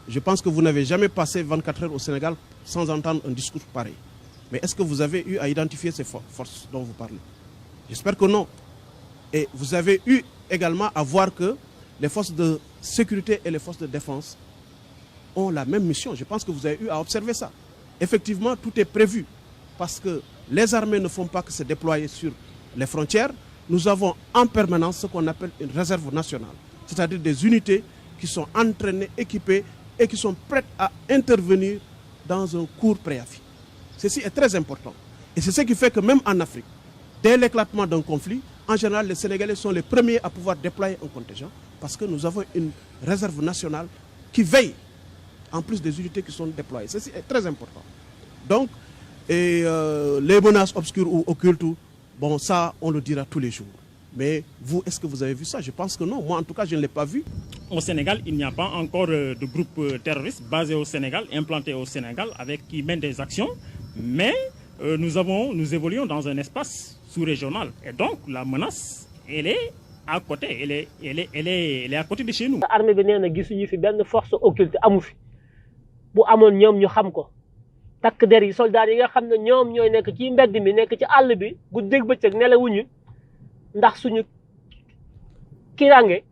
Je pense que vous n'avez jamais passé 24 heures au Sénégal sans entendre un discours pareil. Mais est-ce que vous avez eu à identifier ces forces dont vous parlez? J'espère que non. Et vous avez eu également à voir que les forces de sécurité et les forces de défense ont la même mission. Je pense que vous avez eu à observer ça. Effectivement, tout est prévu parce que les armées ne font pas que se déployer sur les frontières. Nous avons en permanence ce qu'on appelle une réserve nationale, c'est-à-dire des unités qui sont entraînées, équipées et qui sont prêtes à intervenir dans un court préavis. Ceci est très important. Et c'est ce qui fait que même en Afrique, dès l'éclatement d'un conflit, en général, les Sénégalais sont les premiers à pouvoir déployer un contingent parce que nous avons une réserve nationale qui veille, en plus des unités qui sont déployées. Ceci est très important. Donc, les menaces obscures ou occultes, bon, ça, on le dira tous les jours. Mais vous, est-ce que vous avez vu ça? Je pense que non. Moi, en tout cas, je ne l'ai pas vu. Au Sénégal, il n'y a pas encore de groupe terroriste basé au Sénégal, implanté au Sénégal, qui mène des actions. Mais nous évoluons dans un espace sous-régional. Et donc, la menace, elle est à côté. Elle est à côté de chez nous. L'armée bi néna gisuñu fi benn force occulte amu fi. Bu amone ñom ñu xam ko. Tak der yi soldats yi nga xam ne ñoom ñooy nekk ci mbedd mi nekk ci àll bi guddeeg bëccëg nelawuñu ndax suñu kirange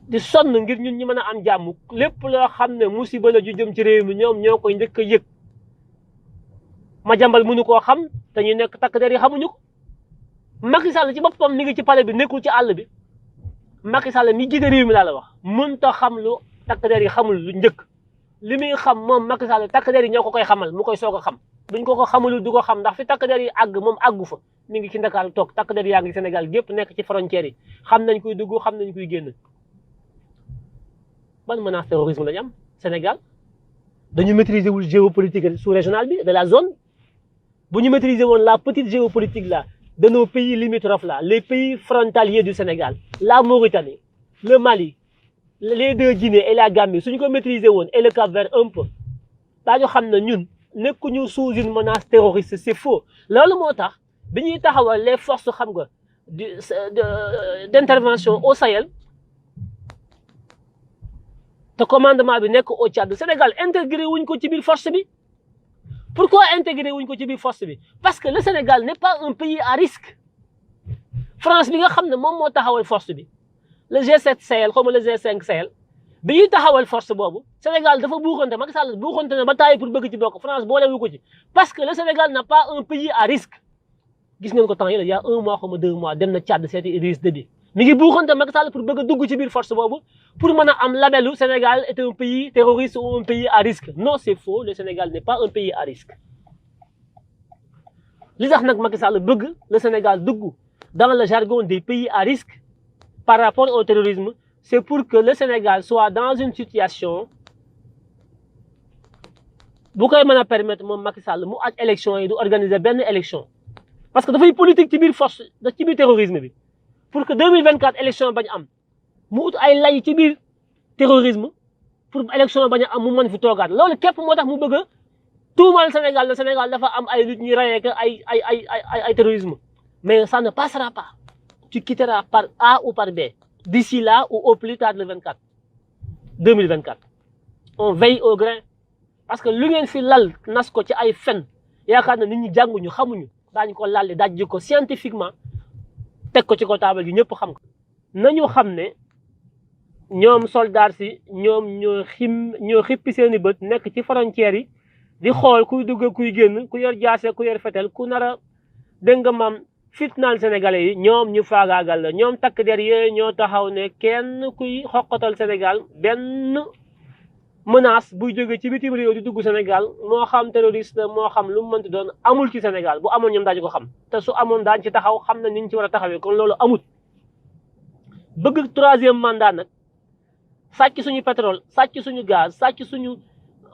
di sonn ngir ñun ñi mën a am jàmm lépp loo xam ne musiba la ju jëm ci réew mi ñoom ñoo koy njëkk a yëg Madiambal mënu koo xam te ñu nekk takk der yi xamuñu ko Macky Sall ci boppam mi ngi ci palais bi nekkul ci àll bi Macky Sall mi jiite réew mi laa la wax mënta xam lu takk der yi xamul lu njëkk li muy xam moom Macky Sall takk der yi ñoo ko koy xamal mu koy soog a xam buñ ko ko xamalul du ko xam ndax fi takk der yi àgg moom àggu fa mi ngi ci Ndakaaru toog takk der yaa ngi Sénégal gépp nekk ci frontières yi xam nañ koy dugg xam nañ koy génn ban menace terrorisme lañu am Sénégal dañu maîtriser wul géopolitique sous-régionale bi de la zone bu ñu maîtriser woon la petite géopolitique là de nos pays limitrophes là les pays frontaliers du Sénégal la Mauritanie le Mali les deux Guinée et la Gambie suñu ko maîtriser woon et le Cap-Vert un peu daañu xam ne ñun nekkuñu sous une menace terroriste c'est faux loolu moo tax bi ñuy taxawal les forces xam nga d'intervention au Sahel te commandement bi nekk au Tchad Sénégal intégré wuñ ko ci biir force bi pourquoi intégré wuñ ko ci biir force bi parce que le Sénégal n'est pas un pays à risque France bi nga xam ne moom moo taxawal force bi le G7 Sahel comme le G5 Sahel bi ñuy taxawal force boobu Sénégal dafa buuxante Macky Sall buuxante na ba taay pour bëgg ci bokk France boolewu ko ci parce que le Sénégal n'a pas un pays à risque gis ngeen ko temps yi il y a 1 mois comme 2 mois dem na Tchad seeti Idriss Déby mi ngi buuxante Macky Sall pour bëgg a dugg ci biir force boobu pour mën a am labelu Sénégal est un pays terroriste ou un pays à risque non c'est faux le Sénégal n'est pas un pays à risque li tax nag Macky Sall bëgg le Sénégal dugg dans le jargon des pays à risque par rapport au terrorisme c'est pour que le Sénégal soit dans une situation bu koy mën a permettre moom Macky Sall mu aj élection yi du organiser benn élection parce que dafay politique ci biir force ci biir terrorisme bi pour que 2024 élection bañ am mu ut ay lay ci biir terrorisme pour élection bañ a am mu mën fi toogaat loolu képp moo tax mu bëgg a tuumal Sénégal le Sénégal dafa am ay nit ñuy rayee que ay terrorisme mais ça ne passera pas tu quitteras par A ou par B d'ici là ou au plus tard le 2024 on veille au grain parce que lu ngeen fi lal nas ko ci ay fen yaakaar na nit ñi jànguñu xamuñu daañu ko lalli dajji ko scientifiquement teg ko ci ko taabal gi ñëpp xam ko nañu xam ne ñoom soldats si ñoom ñoo xippi seeni bët nekk ci frontières yi di xool kuy dugg kuy génn ku yor jaase ku yor fetel ku nar a dégg nga maam fitnaal sénégalais yi ñoom ñu faagaagal la ñoom takk der yooyu ñoo taxaw ne kenn kuy xoqatal Sénégal benn menace buy jóge ci bitim réew di dugg Sénégal moo xam terroriste moo xam lu mu mënti doon amul ci Sénégal bu amoon ñoom daañu ko xam te su amoon daañu ci taxaw xam na ni ñu ci war a taxawee kon loolu amut bëgg 3e mandat nag sàcc suñu pétrole sàcc suñu gaz sàcc suñu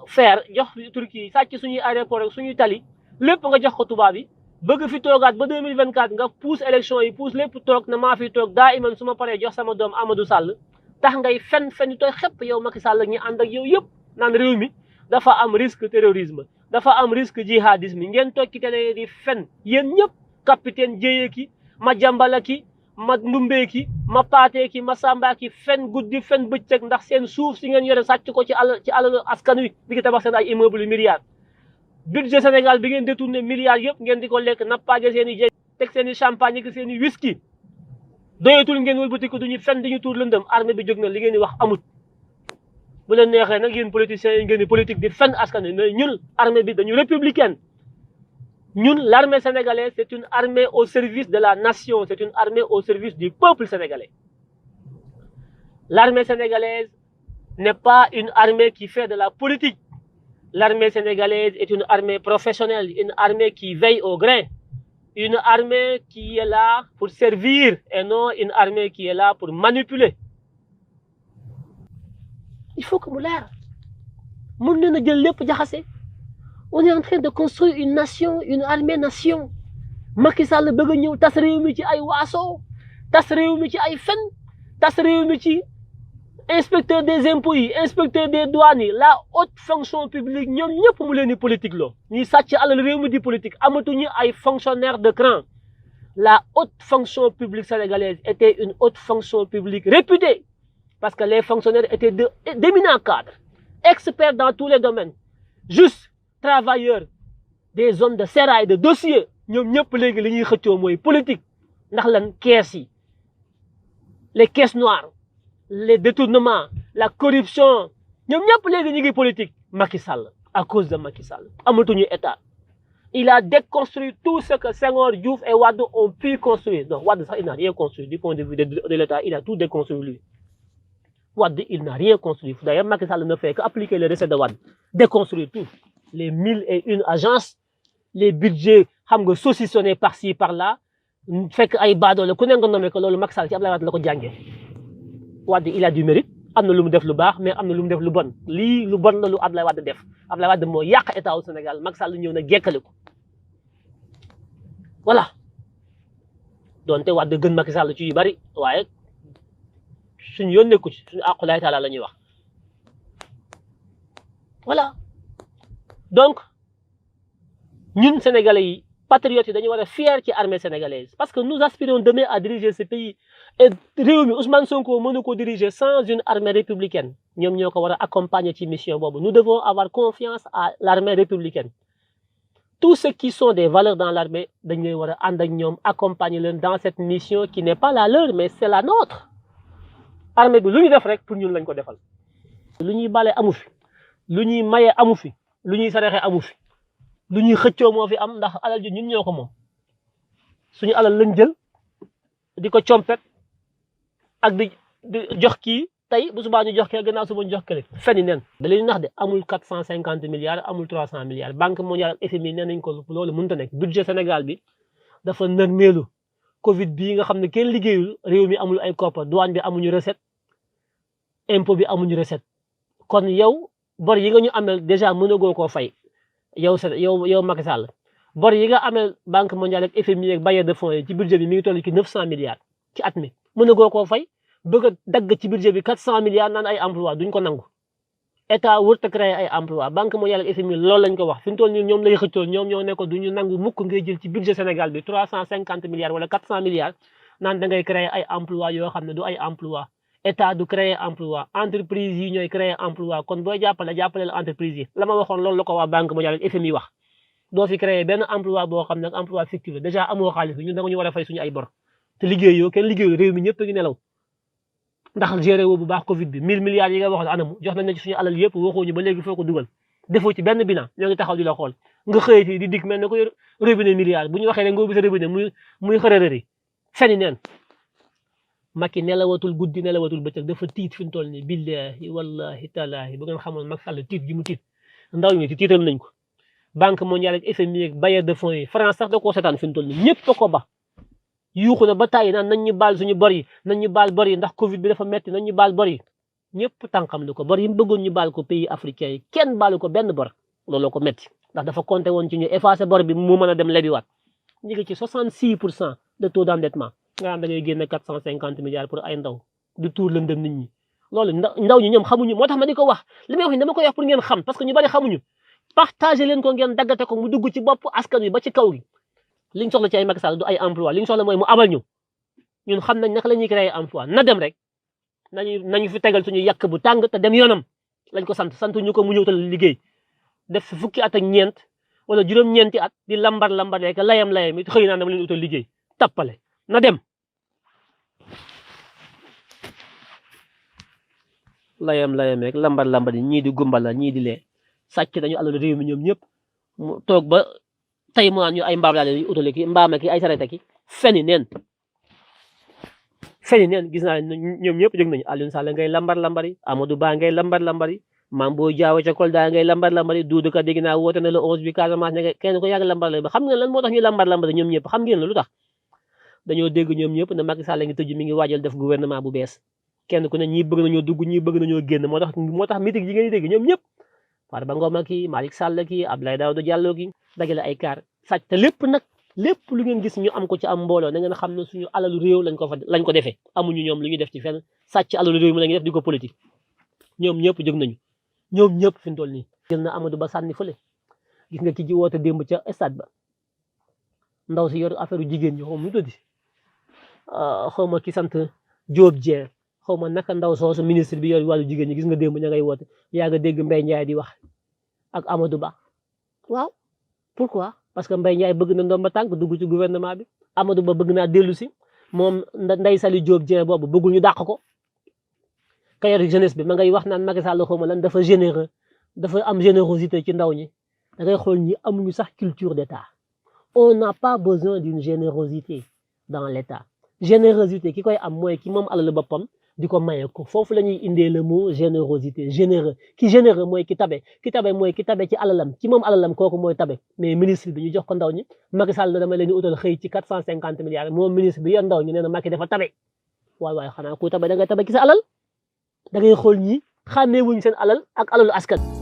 fer jox Turquie sàcc suñuy aéroport ak suñuy tali lépp nga jox ko tubaab yi bëgg fi toogaat ba 2024 nga pousse élection yi pousse lépp toog na maa fi toog daa iman su ma paree jox sama doom Amadou Sall tax ngay fen yu tooy xepp yow Macky Sall ñi ànd ak yow yëpp naan réew mi dafa am risque terrorisme dafa am risque jihadisme ngeen toog ci télé di fen yéen ñëpp capitaine Dièye ki Madiambal ki ma ndumbeeki ma paateeki ma sàmbaaki fen guddi fen bëccëg ndax seen suuf si ngeen yore sàcc ko ci alalu askan wi di ko tabax seen ay immeuble milliards budget Sénégal bi ngeen détourné milliards yëpp ngeen di ko lekk nappaaje seen i jéeg teg seen i champagne ak seen i whisky doyatul ngeen wëlbati ko duñu fen diñu tuur lëndëm armée bi jóg na li ngeen di wax amut bu leen neexee nag yéen politiciens yi ngeen di politique di fen askan wi mais ñun armée bi dañu républicaine ñun l'armée sénégalaise c'est une armée au service de la nation c'est une armée au service du peuple sénégalais l'armée sénégalaise n'est pas une armée qui fait de la politique l'armée sénégalaise est une armée professionnelle une armée qui veille au grain une armée qui est là pour servir et non une armée qui est là pour manipuler il faut que mu leer mën leen a jël lépp jaxase on est en train de construire une nation une armée nation Macky Sall bëgg a ñëw tas réew mi ci ay waaso tas réew mi ci ay fen tas réew mi ci inspecteur des impôts yi inspecteur des douanes yi la haute fonction publique ñoom ñëpp mu leen di politique loo ñuy sàcc alal réew mi di politique amatuñu ay fonctionnaires de cran la haute fonction publique sénégalaise était une haute fonction publique réputée parce que les fonctionnaires étaient d'éminents cadres experts dans tous les domaines juste travailleurs des zones de serraille de dossiers ñoom ñëpp léegi li ñuy xëccoo mooy politique ndax lan kees yi les caisses noires les détournements la corruption ñoom ñëpp léegi ñu ngi politique Macky Sall à cause de Macky Sall amatuñu état il a déconstruit tout ce que Senghor, Diouf et Wade ont pu construire donc Wade sax il n'a rien construit du point de vue de l'état il a tout déconstruit lui Wade il n'a rien construit d'ailleurs Macky Sall ne fait qu'appliquer les recettes de Wade déconstruire tout les 1001 agences les budgets xam nga saucissonnés par-ci par-là fekk ay baadoole ku ne nga nommé ko loolu Macky Sall ci Abdoulaye Wade la ko jàngee Wade il a du mérite am na lu mu def lu baax mais am na lu mu def lu bon lii lu bon la lu Abdoulaye Wade def Abdoulaye Wade moo yàq état au Sénégal Macky Sall ñëw na gekkale ko voilà donte Wade gën Macky Sall ci yu bari waaye suñu yoon nekku ci suñu aqulaay taala la ñuy wax voilà donc ñun sénégalais yi patriotes yi dañu war a fier ci armée sénégalaise parce que nous aspirons demain à diriger ce pays et réew mi Ousmane Sonko mënu ko diriger sans une armée républicaine ñoom ñoo ko war a accompagner ci mission boobu nous devons avoir confiance à l'armée républicaine tous ceux qui sont des valeurs dans l'armée dañuy war a ànd ak ñoom accompagner leen dans cette mission qui n'est pas la leur mais c'est la nôtre armée bi lu ñu def rek pour ñun lañ ko defal lu ñuy bale amu fi lu ñuy maye amu fi lu ñuy saraxe amu fi lu ñuy xëccoo moo fi am ndax alal ji ñun ñoo ko moom suñu alal lañ jël di ko compet ak di jox kii tey bu subaa ñu jox kii gannaaw suba ñu jox kële fenn neen da leen nax de amul 450 milliards amul 300 milliards banque mondiale ak FMI nee nañ ko loolu mënut a nekk budget Sénégal bi dafa nërmeelu Covid bii nga xam ne kenn liggéeyul réew mi amul ay koppar douane bi amuñu recette impôt bi amuñu recette kon yow bor yi nga ñu amel déjà mënagoo koo fay yow Macky Sall bor yi nga amel banque mondiale ak FMI ak bailleurs de fonds yi ci budget bi mi ngi toll ci 900 milliards ci at mi mënagoo koo fay bëgg a dagg ci budget bi 400 milliards naan ay emploi duñ ko nangu état wërta créer ay emploi banque mondiale ak FMI loolu lañ ko wax fi mu toll nii ñoom lay xëccool ñoom ñoo ne ko duñu nangu mukk ngay jël ci budget Sénégal bi 350 milliards wala 400 milliards naan da ngay créer ay emploi yoo xam ne du ay emploi état du créer emploi entreprise yi ñooy créer emploi kon booy jàppaleel entreprise yi la ma waxoon loolu la ko waa banque mondiale ak FMI wax doo fi créer benn emploi boo xam ne emploi fictif la déjà amoo xaalis bi ñun da nga ñu war a fay suñu ay bor te liggéeyoo kenn liggéeyul réew mi ñëpp a ngi nelaw ndax géré woo bu baax Covid bi 1000 milliards yi nga waxoon anamu jox nañ la ci suñu alal yëpp waxoo ñu ba léegi foo ko dugal defoo ci benn bilan ñoo ngi taxaw di la xool nga xëy fii di dikk mel ne ko robinet milliards bu ñu waxee rek nga ubbi sa robinet muy xërërëri feni neen Macky nelawatul guddi nelawatul bëccëg dafa tiit fi mu toll nii billahi wallahi talaahi bu ngeen xamoon Macky Sall tiit gi mu tiit ndaw ñi tiital nañ ko banque mondiale ak FMI ak bailleurs de fonds yi France sax da koo seetaan fi mu toll nii ñëpp ko ba yuuxu na ba tàyyi naan nañ ñu baal suñu bor yi nañ ñu baal bor yi ndax Covid bi dafa metti nañ ñu baal bor yi ñëpp tànkam lu ko bor yi mu bëggoon ñu baal ko pays africains yi kenn baalu ko benn bor looloo ko metti ndax dafa compté woon ci ñu effacer bor bi mu mën a dem lebiwaat ñu ngi ci 66% de taux d'endettement nga xam da ngay génne 450 milliards pour ay ndaw du tuur lëndëm nit ñi loolu ndaw ñi ñoom xamuñu moo tax ma di ko wax li may wax ni dama koy wax pour ngeen xam parce que ñu bari xamuñu partagé leen ko ngeen daggate ko mu dugg ci bopp askan wi ba ci kaw gi liñ soxla ci ay Macky Sall du ay emploi liñ soxla mooy mu amal ñu ñun xam nañ naka la ñuy créer emploi na dem rek nañu fi tegal suñu yàq bu tàng te dem yoonam lañ ko sant ñu ko mu ñëw tal liggéey def fi fukki at ak ñeent wala juróom-ñeenti at di lambar rek layam it xëy naa dama leen utal liggéey tappale na dem layam rek lambar yi ñii di gumbal la ñii di lee sàcc nañu alal réew mi ñoom ñëpp mu toog ba tey mu naan ñu ay mbaam laa leen utale ki mbaam ki ay sarete ki feni neen gis naa ñoom ñëpp jóg nañu Aliou Sall ngay lambar yi Amadou Ba ngay lambar yi Mame Boye Diao ca Kolda ngay lambar yi Doudou Ka dégg naa woote na le 11 bi Casamance ne kenn ko yàgg lambar ba xam ngeen lan moo tax ñu lambar ñoom ñëpp xam ngeen la lu tax dañoo dégg ñoom ñëpp ne Macky Sall ngi tëj mi ngi waajal def gouvernement bu bees kenn ku ne ñii bëgg nañoo dugg ñii bëgg nañoo génn moo tax meeting yi ngeen di dégg ñoom ñëpp Farba Ngom ki Malick Sall ki Abdoulaye Daouda Diallo ki dagale ay kaar sàcc te lépp lu ngeen gis ñu am ko ci am mbooloo na ngeen xam ne suñu alalu réew lañ ko defee amuñu ñoom lu ñu def ci fenn sàcc alalu réew mi lañu def di ko politique ñoom ñëpp jóg nañu ñoom ñëpp fi mu toll nii jël na Amadou Ba sànni fële gis nga ki ji woote démb ca stade ba ndaw si yor affaire jigéen ñi xaw ma nu tuddi xaw ma ki sant Diop Dieng xaw ma naka ndaw soosu ministre bi yor wàllu jigéen ñi gis nga démb ña ngay woote yaa nga dégg Mbaye Ndiaye di wax ak Amadou Ba waaw pourquoi parce que Mbaye Ndiaye bëgg na ndomba tànk dugg ci gouvernement bi Amadou Ba bëgg naa dellu si moom Ndeye Saly Diop Dieng boobu bëggul ñu dàq ko ka yor jeunesse bi ma ngay wax naan Macky Sall xaw ma lan dafa généreux dafa am générosité ci ndaw ñi da ngay xool ñi amuñu sax culture d'état on n'a pas besoin d'une générosité dans l'état générosité ki koy am mooy ki moom alalu boppam di ko maye ko foofu la ñuy indee le mot générosité généreux ki généreux mooy ki tabe mooy ki tabe ci alalam ci moom alalam kooku mooy tabe mais ministre bi ñu jox ko ndaw ñi Macky Sall dama leen di utal xëy ci 450 milliards moom ministre bi yor ndaw ñi nee na Macky dafa tabe waaye xanaa ku tabe da ngay tabe ci sa alal da ngay xool ñi xàmmee wuñ seen alal ak alalu askan